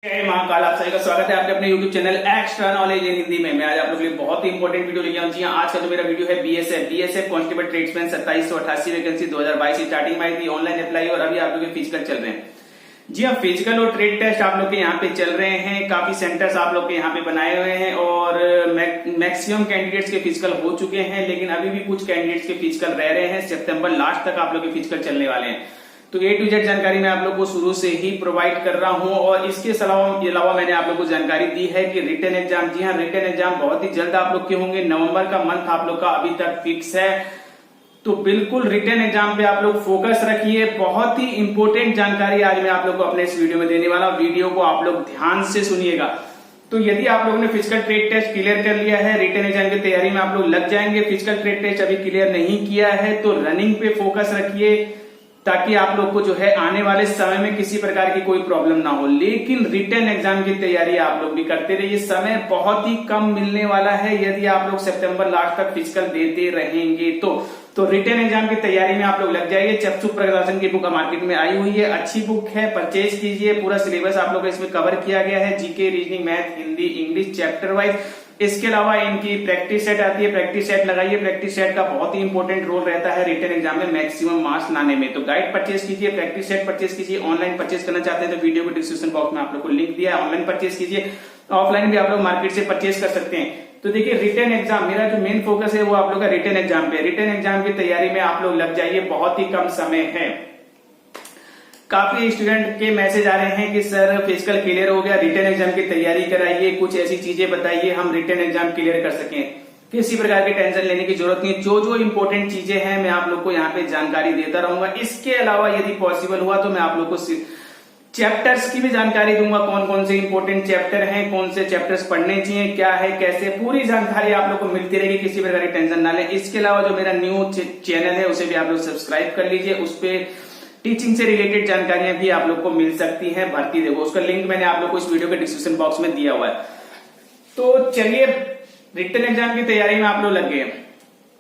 जय महाकाल। आप सभी का स्वागत है आपके अपने YouTube channel extra knowledge in Hindi में। मैं आज आप लोगों के लिए बहुत ही इंपॉर्टेंट वीडियो लेके आऊं। जी आज का जो मेरा वीडियो है BSF constable tradesman 2788 vacancy 2022 starting में आई थी, ऑनलाइन अप्लाई और अभी आप लोग के फिजिकल चल रहे हैं। जी हाँ, फिजिकल और ट्रेड टेस्ट आप लोग के यहाँ पे चल रहे हैं। काफी सेंटर्स आप लोग के यहाँ पे बनाए हुए हैं और मैक्सिमम कैंडिडेट्स के फिजिकल हो चुके हैं, लेकिन अभी भी कुछ कैंडिडेट्स के फिजिकल रह रहे हैं। सितंबर लास्ट तक आप लोग के फिजिकल चलने वाले हैं। तो A to Z जानकारी मैं आप लोग को शुरू से ही प्रोवाइड कर रहा हूं और इसके अलावा मैंने आप लोग को जानकारी दी है कि रिटन एग्जाम, जी हाँ रिटन एग्जाम बहुत ही जल्द आप लोग के होंगे। नवंबर का मंथ आप लोग का अभी तक फिक्स है, तो बिल्कुल रिटन एग्जाम पे आप लोग फोकस रखिए। बहुत ही इंपॉर्टेंट जानकारी आज मैं आप लोग को अपने इस वीडियो में देने वाला हूं। वीडियो को आप लोग ध्यान से सुनिएगा। तो यदि आप लोगों ने फिजिकल ट्रेड टेस्ट क्लियर कर लिया है, रिटन एग्जाम की तैयारी में आप लोग लग जाएंगे। फिजिकल ट्रेड टेस्ट अभी क्लियर नहीं किया है तो रनिंग पे फोकस रखिए, ताकि आप लोग को जो है आने वाले समय में किसी प्रकार की कोई प्रॉब्लम ना हो। लेकिन रिटन एग्जाम की तैयारी आप लोग भी करते रहिए। समय बहुत ही कम मिलने वाला है यदि आप लोग सितंबर लास्ट तक फिजिकल देते रहेंगे तो रिटन एग्जाम की तैयारी में आप लोग लग जाइए। चक्षु प्रकाशन की बुक मार्केट में आई हुई है, अच्छी बुक है, परचेज कीजिए। पूरा सिलेबस आप लोग का इसमें कवर किया गया है, GK, reasoning, math, Hindi, English chapter wise. इसके अलावा इनकी प्रैक्टिस सेट आती है, प्रैक्टिस सेट लगाइए। प्रैक्टिस सेट का बहुत ही इंपॉर्टेंट रोल रहता है रिटन एग्जाम में मैक्सिमम मार्क्स लाने में। तो गाइड परचेज कीजिए, प्रैक्टिस सेट परचेज कीजिए। ऑनलाइन परचेज करना चाहते हैं तो वीडियो के डिस्क्रिप्शन बॉक्स में आप लोग को लिंक दिया है, ऑनलाइन परचेज कीजिए। ऑफलाइन भी आप लोग मार्केट से परचेज कर सकते हैं। तो देखिए रिटन एग्जाम, मेरा जो मेन फोकस है वो आप लोग का रिटन एग्जाम पे। रिटन एग्जाम की तैयारी में आप लोग लग जाइए, बहुत ही कम समय है। काफी स्टूडेंट के मैसेज आ रहे हैं कि सर फिजिकल क्लियर हो गया, रिटन एग्जाम की तैयारी कराइए, कुछ ऐसी चीजें बताइए हम रिटन एग्जाम क्लियर कर सकें। किसी प्रकार की टेंशन लेने की जरूरत नहीं। जो इंपॉर्टेंट चीजें हैं मैं आप लोग को यहाँ पे जानकारी देता रहूंगा। इसके अलावा यदि पॉसिबल हुआ तो मैं आप लोग को चैप्टर्स की भी जानकारी दूंगा, कौन कौन से इंपॉर्टेंट चैप्टर हैं, कौन से चैप्टर्स पढ़ने चाहिए, क्या है कैसे, पूरी जानकारी आप लोग को मिलती रहेगी। किसी प्रकार की टेंशन ना लें। इसके अलावा जो मेरा न्यू चैनल है उसे भी आप लोग सब्सक्राइब कर लीजिए। उस पर टीचिंग से रिलेटेड जानकारियां भी आप लोग को मिल सकती हैं। भर्ती देखो, उसका लिंक मैंने आप लोग को इस वीडियो के डिस्क्रिप्शन बॉक्स में दिया हुआ है। तो चलिए रिटन एग्जाम की तैयारी में आप लोग लग गए,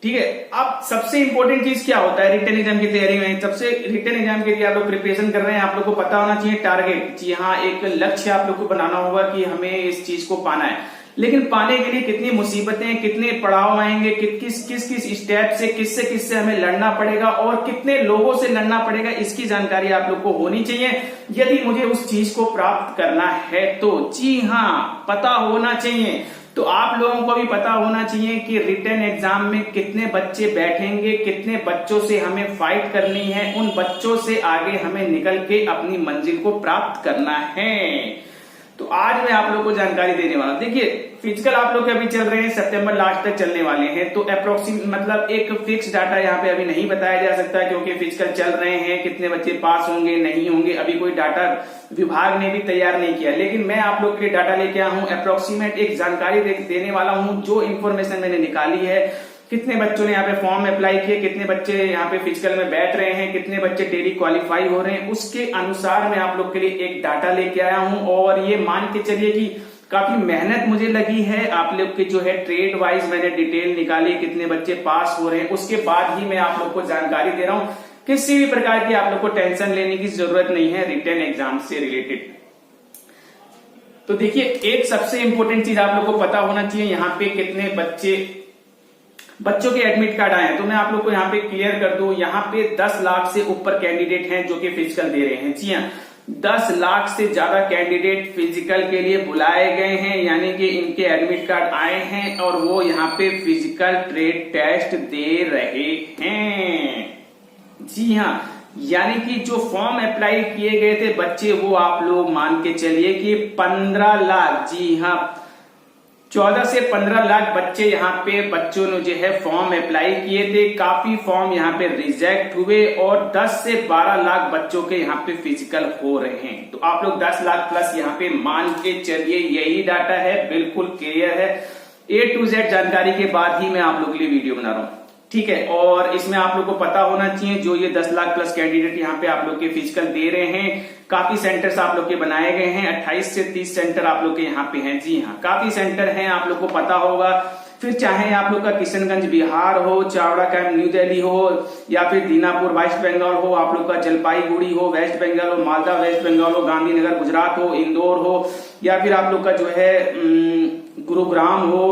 ठीक है। अब सबसे इंपॉर्टेंट चीज क्या होता है रिटन एग्जाम की तैयारी में? सबसे रिटन एग्जाम के लिए आप लोग प्रिपरेशन कर रहे हैं, आप लोग को पता होना चाहिए टारगेट। जी हाँ, एक लक्ष्य आप लोग को बनाना होगा कि हमें इस चीज को पाना है। लेकिन पाने के लिए कितनी मुसीबतें, कितने पड़ाव आएंगे, किस स्टेप से किससे हमें लड़ना पड़ेगा और कितने लोगों से लड़ना पड़ेगा, इसकी जानकारी आप लोग को होनी चाहिए यदि मुझे उस चीज को प्राप्त करना है तो। जी हाँ, पता होना चाहिए। तो आप लोगों को भी पता होना चाहिए कि रिटन एग्जाम में कितने बच्चे बैठेंगे, कितने बच्चों से हमें फाइट करनी है, उन बच्चों से आगे हमें निकल के अपनी मंजिल को प्राप्त करना है। तो आज मैं आप लोगों को जानकारी देने वाला हूं। देखिए फिजिकल आप लोग के अभी चल रहे हैं, सितंबर लास्ट तक चलने वाले हैं। तो अप्रोक्सीमेट मतलब एक फिक्स डाटा यहाँ पे अभी नहीं बताया जा सकता, क्योंकि फिजिकल चल रहे हैं। कितने बच्चे पास होंगे नहीं होंगे अभी कोई डाटा विभाग ने भी तैयार नहीं किया। लेकिन मैं आप लोग के लिए डाटा लेके आया हूँ, अप्रोक्सीमेट एक जानकारी देने वाला हूँ। जो इन्फॉर्मेशन मैंने निकाली है, कितने बच्चों ने यहाँ पे फॉर्म अप्लाई किए, कितने बच्चे यहाँ पे फिजिकल में बैठ रहे हैं, कितने बच्चे डेली क्वालिफाई हो रहे हैं, उसके अनुसार मैं आप लोग के लिए एक डाटा लेके आया हूं। और ये मान के चलिए कि काफी मेहनत मुझे लगी है। आप लोग की जो है ट्रेड वाइज मैंने डिटेल निकाली, कितने बच्चे पास हो रहे हैं, उसके बाद ही मैं आप लोग को जानकारी दे रहा हूँ। किसी भी प्रकार की आप लोग को टेंशन लेने की जरूरत नहीं है रिटन एग्जाम से रिलेटेड। तो देखिए एक सबसे इंपॉर्टेंट चीज आप लोग को पता होना चाहिए, यहाँ पे कितने बच्चों के एडमिट कार्ड आए हैं। तो मैं आप लोग को यहाँ पे क्लियर कर दूं, यहाँ पे 10 लाख से ऊपर कैंडिडेट हैं जो कि फिजिकल दे रहे हैं। जी हाँ, 10 लाख से ज्यादा कैंडिडेट फिजिकल के लिए बुलाए गए हैं, यानी कि इनके एडमिट कार्ड आए हैं और वो यहाँ पे फिजिकल ट्रेड टेस्ट दे रहे हैं। जी हाँ, यानी कि जो फॉर्म अप्लाई किए गए थे बच्चे, वो आप लोग मान के चलिए कि 15 लाख, जी हाँ 14 से 15 लाख बच्चे यहाँ पे बच्चों ने जो है फॉर्म अप्लाई किए थे। काफी फॉर्म यहाँ पे रिजेक्ट हुए और 10 से 12 लाख बच्चों के यहाँ पे फिजिकल हो रहे हैं। तो आप लोग 10 लाख प्लस यहाँ पे मान के चलिए, यही डाटा है, बिल्कुल क्लियर है। A to Z जानकारी के बाद ही मैं आप लोगों के लिए वीडियो बना रहा हूँ, ठीक है। और इसमें आप लोग को पता होना चाहिए जो ये 10 लाख प्लस कैंडिडेट यहाँ पे आप लोग के फिजिकल दे रहे हैं, काफी सेंटर्स आप लोग के बनाए गए हैं। 28 से 30 सेंटर आप लोग के यहाँ पे हैं। जी हाँ, काफी सेंटर हैं, आप लोग को पता होगा। फिर चाहे आप लोग का किशनगंज बिहार हो, चावड़ा कैंप न्यू दिल्ली हो, या फिर दीनापुर वेस्ट बंगाल हो, आप लोग का जलपाईगुड़ी हो वेस्ट बंगाल हो, मालदा वेस्ट बंगाल हो, गांधीनगर गुजरात हो, इंदौर हो, या फिर आप लोग का जो है गुरुग्राम हो,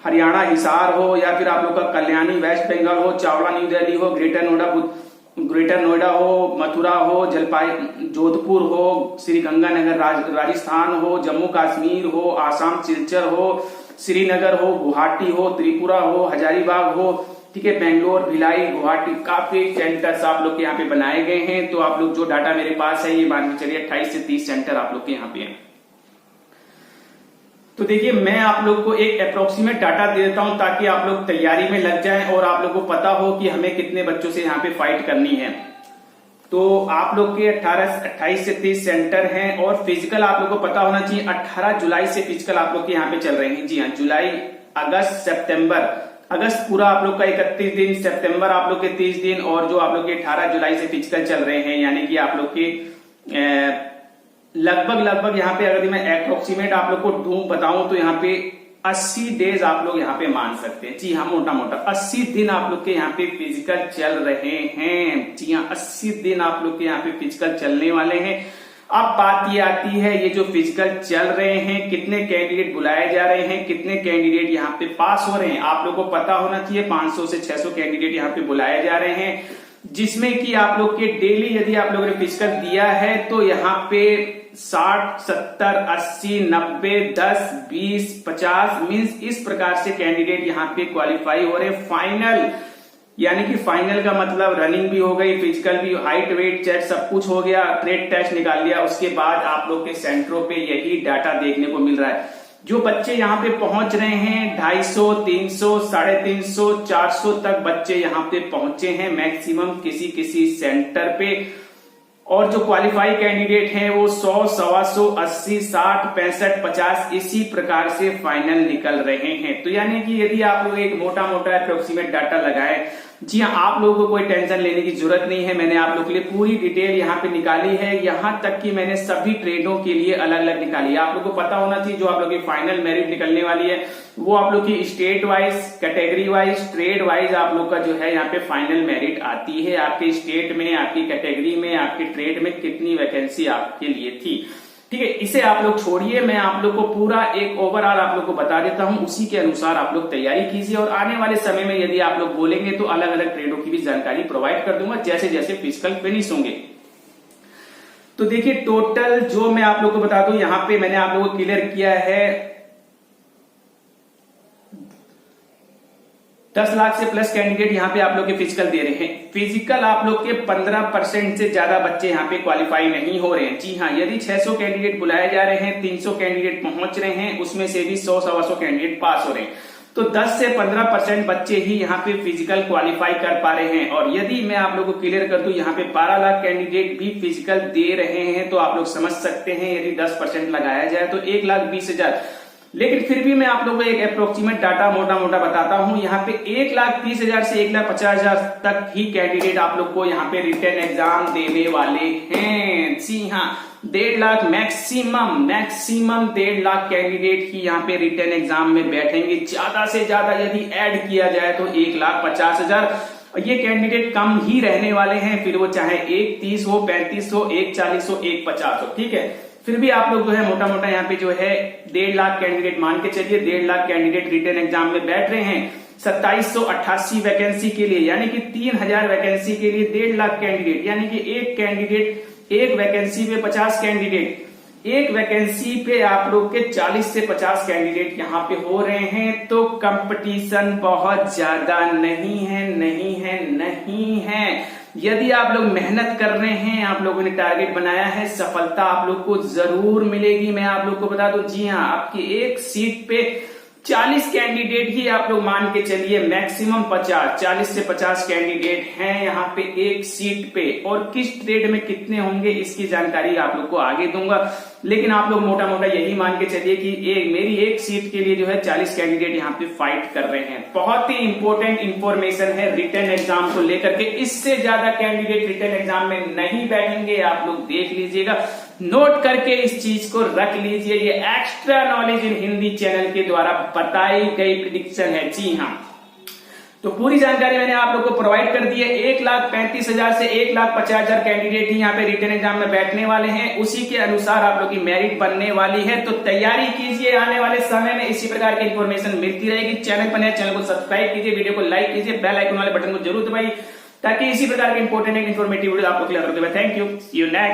हरियाणा हिसार हो, या फिर आप लोग का कल्याणी वेस्ट बंगाल हो, चावड़ा न्यू दिल्ली हो, ग्रेटर नोएडा हो, मथुरा हो, जोधपुर हो, श्री गंगानगर राजस्थान हो, जम्मू कश्मीर हो, आसाम सिलचर हो, श्रीनगर हो, गुवाहाटी हो, त्रिपुरा हो, हजारीबाग हो, ठीक है, बेंगलोर, भिलाई, गुवाहाटी, काफी सेंटर्स आप लोग के यहाँ पे बनाए गए हैं। तो आप लोग जो डाटा मेरे पास है ये मान के चलिए 28 से 30 सेंटर आप लोग के यहाँ पे हैं। तो देखिए मैं आप लोग को एक अप्रोक्सीमेट डाटा दे देता हूं ताकि आप लोग तैयारी में लग जाएं और आप लोग को पता हो कि हमें कितने बच्चों से यहाँ पे फाइट करनी है। तो आप लोग के 28 से 30 सेंटर हैं और फिजिकल आप लोग को पता होना चाहिए 18 जुलाई से फिजिकल आप लोग के यहाँ पे चल रहे हैं। जी हाँ, जुलाई, अगस्त, सितंबर, अगस्त पूरा आप लोग का 31 दिन, सितंबर आप लोग के 30 दिन, और जो आप लोग के 18 जुलाई से फिजिकल चल रहे हैं, यानी कि आप लोग के लगभग यहाँ पे अगर मैं अप्रोक्सीमेट आप लोग को बताऊं तो यहाँ पे 80 डेज आप लोग यहाँ पे मान सकते हैं। जी हाँ, मोटा मोटा 80 दिन आप लोग के यहाँ पे फिजिकल चल रहे हैं। जी हाँ, 80 दिन आप लोग के यहाँ पे फिजिकल चलने वाले हैं। अब बात ये आती है, ये जो फिजिकल चल रहे हैं कितने कैंडिडेट बुलाए जा रहे हैं, कितने कैंडिडेट यहाँ पे पास हो रहे हैं, आप लोग को पता होना चाहिए। 500 से 600 कैंडिडेट यहाँ पे बुलाए जा रहे हैं, जिसमें कि आप लोग के डेली यदि आप लोगों ने फिजिकल दिया है तो यहाँ पे 60, 70, 80, 90, 10, 20, 50 मीन्स इस प्रकार से कैंडिडेट यहाँ पे क्वालिफाई हो रहे हैं फाइनल। यानी कि फाइनल का मतलब रनिंग भी हो गई, फिजिकल भी, हाइट वेट चेस्ट सब कुछ हो गया, ट्रेड टेस्ट निकाल लिया, उसके बाद आप लोग के सेंटरों पे यही डाटा देखने को मिल रहा है। जो बच्चे यहाँ पे पहुंच रहे हैं 250, 300, 350, 400 तक बच्चे यहाँ पे पहुंचे हैं मैक्सिमम किसी किसी सेंटर पे, और जो क्वालिफाई कैंडिडेट हैं वो 100, 125, 80, 60, 65, 50 इसी प्रकार से फाइनल निकल रहे हैं। तो यानी कि यदि आप लोग एक मोटा मोटा अप्रोक्सीमेट डाटा लगाएं, जी हाँ, आप लोगों को कोई टेंशन लेने की जरूरत नहीं है। मैंने आप लोगों के लिए पूरी डिटेल यहाँ पे निकाली है, यहाँ तक कि मैंने सभी ट्रेडों के लिए अलग अलग निकाली है। आप लोग को पता होना चाहिए जो आप लोग की फाइनल मेरिट निकलने वाली है वो आप लोग की state wise, category wise, trade wise आप लोग का जो है यहाँ पे फाइनल मेरिट आती है। आपके स्टेट में, आपकी कैटेगरी में, आपके ट्रेड में कितनी वैकेंसी आपके लिए थी, ठीक है। इसे आप लोग छोड़िए, मैं आप लोग को पूरा एक ओवरऑल आप लोग को बता देता हूं, उसी के अनुसार आप लोग तैयारी कीजिए। और आने वाले समय में यदि आप लोग बोलेंगे तो अलग अलग ट्रेडों की भी जानकारी प्रोवाइड कर दूंगा जैसे जैसे फिजिकल फिनिश होंगे। तो देखिए टोटल जो मैं आप लोग को बता दूं, यहां पे मैंने आप लोगों को क्लियर किया है 10 लाख से प्लस कैंडिडेट यहाँ पे आप लोग के फिजिकल दे रहे हैं। फिजिकल आप लोग के 15% से ज्यादा बच्चे यहाँ पे क्वालिफाई नहीं हो रहे हैं। जी हाँ, यदि 600 कैंडिडेट बुलाए जा रहे हैं, 300 कैंडिडेट पहुंच रहे हैं, उसमें से भी 100, 125 कैंडिडेट पास हो रहे हैं, तो 10 से 15% बच्चे ही यहाँ पे फिजिकल क्वालिफाई कर पा रहे हैं। और यदि मैं आप लोगों को क्लियर कर दूं, यहाँ पे 12 लाख कैंडिडेट भी फिजिकल दे रहे हैं, तो आप लोग समझ सकते हैं यदि 10% लगाया जाए तो 1,20,000। लेकिन फिर भी मैं आप लोगों को एक अप्रोक्सीमेट डाटा मोटा मोटा बताता हूं, यहाँ पे 1,30,000 से 1,50,000 तक ही कैंडिडेट आप लोग को यहाँ पे रिटन एग्जाम देने वाले हैं। जी हाँ, 1.5 लाख मैक्सिमम 1.5 लाख कैंडिडेट ही यहाँ पे रिटन एग्जाम में बैठेंगे। ज्यादा से ज्यादा यदि ऐड किया जाए तो 1,50,000। ये कैंडिडेट कम ही रहने वाले हैं, फिर वो चाहे 1,30 हो, 35 हो, 1,40 हो, 1,50 हो, ठीक है। फिर भी आप लोग जो है मोटा मोटा यहाँ पे जो है 1.5 लाख कैंडिडेट मान के चलिए, 1.5 लाख कैंडिडेट रिटन एग्जाम में बैठ रहे हैं 2788 वैकेंसी के लिए, यानी कि 3,000 वैकेंसी के लिए 1.5 लाख कैंडिडेट, यानी कि एक कैंडिडेट एक वैकेंसी पे 50 कैंडिडेट, एक वैकेंसी पे आप लोग के 40 से 50 कैंडिडेट यहाँ पे हो रहे हैं। तो कंपटीशन बहुत ज्यादा नहीं है, नहीं है, नहीं है। यदि आप लोग मेहनत कर रहे हैं, आप लोगों ने टारगेट बनाया है, सफलता आप लोग को जरूर मिलेगी। मैं आप लोग को बता दूं, जी हाँ, आपकी एक सीट पे 40 कैंडिडेट ही आप लोग मान के चलिए, मैक्सिमम 40 से 50 कैंडिडेट हैं यहाँ पे एक सीट पे। और किस ट्रेड में कितने होंगे इसकी जानकारी आप लोग को आगे दूंगा। लेकिन आप लोग मोटा मोटा यही मान के चलिए कि मेरी एक सीट के लिए जो है 40 कैंडिडेट यहाँ पे फाइट कर रहे हैं। बहुत ही इंपॉर्टेंट इंफॉर्मेशन है रिटन एग्जाम को लेकर के, इससे ज्यादा कैंडिडेट रिटन एग्जाम में नहीं बैठेंगे, आप लोग देख लीजिएगा, नोट करके इस चीज को रख लीजिए। ये extra knowledge in Hindi channel के द्वारा बताई गई प्रिडिक्शन है। जी हाँ, तो पूरी जानकारी मैंने आप लोग को प्रोवाइड कर दी है। 1,35,000 से 1,50,000 कैंडिडेट ही यहाँ पे रिटन एग्जाम में बैठने वाले हैं, उसी के अनुसार आप लोग की मेरिट बनने वाली है। तो तैयारी कीजिए, आने वाले समय में इसी प्रकार की इंफॉर्मेशन मिलती रहेगी। चैनल पर नए, चैनल को सब्सक्राइब कीजिए, वीडियो को लाइक कीजिए, बेल आइकन वाले बटन को जरूर दबाइए ताकि इसी प्रकार के इंपॉर्टेंट इन्फॉर्मेटिव वीडियो आप लोग के लिए। Thank you, see you next.